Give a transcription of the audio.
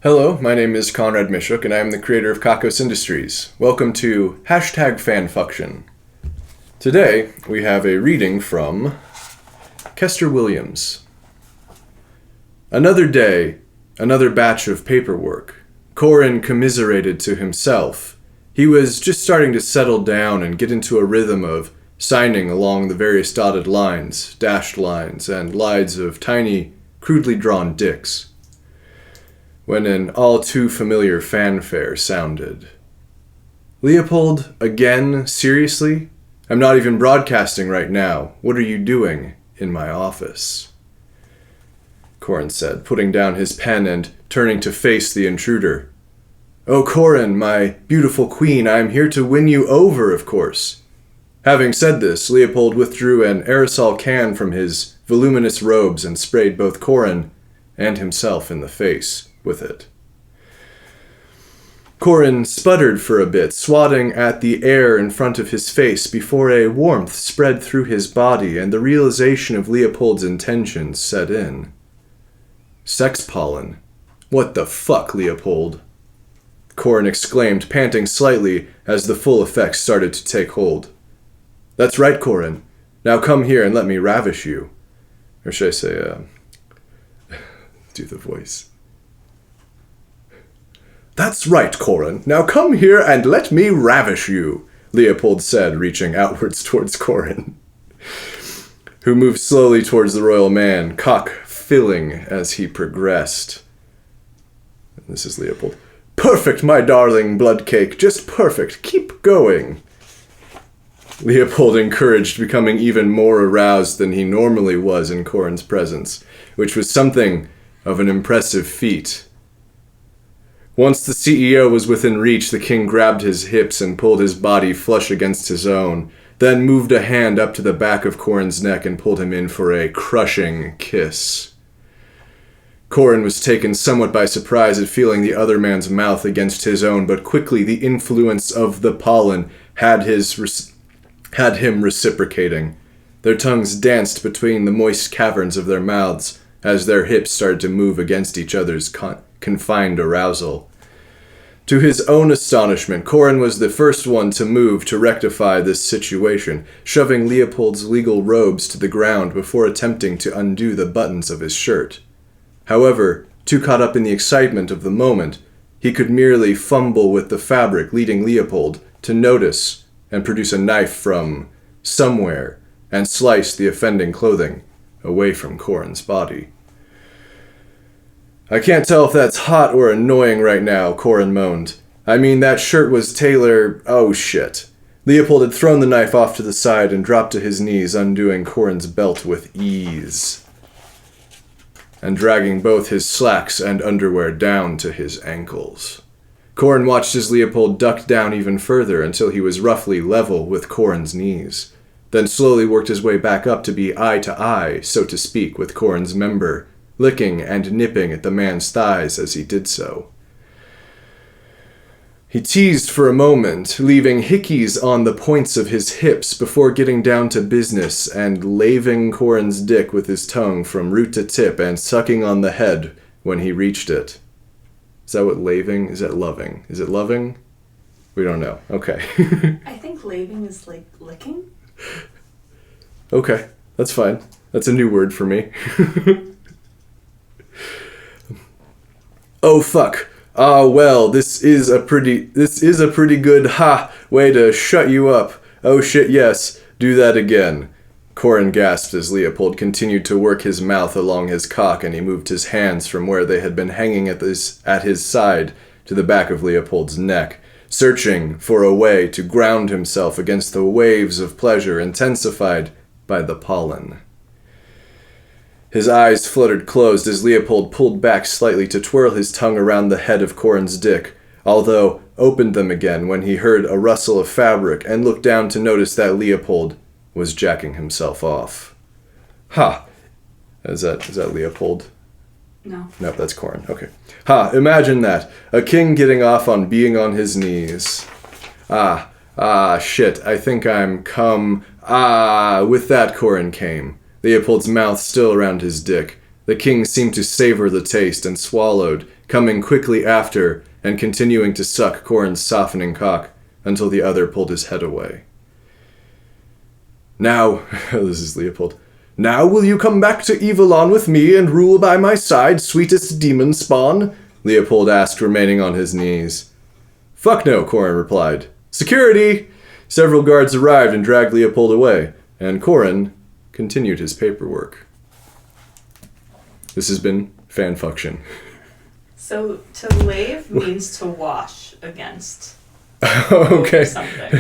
Hello, my name is Conrad Miszuk, and I am the creator of Kakos Industries. Welcome to #FanFucktion. Today, we have a reading from Kester Williams. Another day, another batch of paperwork. Corin commiserated to himself. He was just starting to settle down and get into a rhythm of signing along the various dotted lines, dashed lines, and lines of tiny, crudely drawn dicks, when an all-too-familiar fanfare sounded. "Leopold, again? Seriously? I'm not even broadcasting right now. What are you doing in my office?" Corin said, putting down his pen and turning to face the intruder. "Oh, Corin, my beautiful queen, I am here to win you over, of course." Having said this, Leopold withdrew an aerosol can from his voluminous robes and sprayed both Corin and himself in the face with it. Corin sputtered for a bit, swatting at the air in front of his face before a warmth spread through his body and the realization of Leopold's intentions set in. "Sex pollen? What the fuck, Leopold?" Corin exclaimed, panting slightly as the full effects started to take hold. "That's right, Corin. Now come here and let me ravish you." Or should I say, do the voice. "That's right, Corin. Now come here and let me ravish you," Leopold said, reaching outwards towards Corin, who moved slowly towards the royal man, cock filling as he progressed. This is Leopold. "Perfect, my darling blood cake. Just perfect. Keep going." Leopold encouraged, becoming even more aroused than he normally was in Corin's presence, which was something of an impressive feat. Once the CEO was within reach, the king grabbed his hips and pulled his body flush against his own, then moved a hand up to the back of Corin's neck and pulled him in for a crushing kiss. Corin was taken somewhat by surprise at feeling the other man's mouth against his own, but quickly the influence of the pollen had him reciprocating. Their tongues danced between the moist caverns of their mouths as their hips started to move against each other's confined arousal. To his own astonishment, Corin was the first one to move to rectify this situation, shoving Leopold's legal robes to the ground before attempting to undo the buttons of his shirt. However, too caught up in the excitement of the moment, he could merely fumble with the fabric, leading Leopold to notice and produce a knife from somewhere and slice the offending clothing away from Corin's body. "I can't tell if that's hot or annoying right now," Corin moaned. "I mean, that shirt was oh shit." Leopold had thrown the knife off to the side and dropped to his knees, undoing Corin's belt with ease, and dragging both his slacks and underwear down to his ankles. Corin watched as Leopold ducked down even further until he was roughly level with Corin's knees, then slowly worked his way back up to be eye to eye, so to speak, with Corin's member, licking and nipping at the man's thighs as he did so. He teased for a moment, leaving hickeys on the points of his hips before getting down to business and laving Corin's dick with his tongue from root to tip and sucking on the head when he reached it. Is that what laving? Is that loving? Is it loving? We don't know. Okay. I think laving is like licking. Okay, that's fine. That's a new word for me. "Oh fuck. Ah, well, this is a pretty good way to shut you up. Oh shit, yes. Do that again." Corin gasped as Leopold continued to work his mouth along his cock, and he moved his hands from where they had been hanging at his side to the back of Leopold's neck, searching for a way to ground himself against the waves of pleasure intensified by the pollen. His eyes fluttered closed as Leopold pulled back slightly to twirl his tongue around the head of Corin's dick, although opened them again when he heard a rustle of fabric and looked down to notice that Leopold was jacking himself off. "Ha! Is that Leopold?" No. No, that's Corin. Okay. "Ha! Imagine that. A king getting off on being on his knees. Shit. I think I'm come. With that, Corin came. Leopold's mouth still around his dick. The king seemed to savor the taste and swallowed, coming quickly after and continuing to suck Corin's softening cock until the other pulled his head away. Now, this is Leopold, now will you come back to Evelon with me and rule by my side, sweetest demon spawn? Leopold asked, remaining on his knees. Fuck no, Corin replied. Security! Several guards arrived and dragged Leopold away, and Corin continued his paperwork. This has been FanFucktion. So to lave means to wash against Okay. something.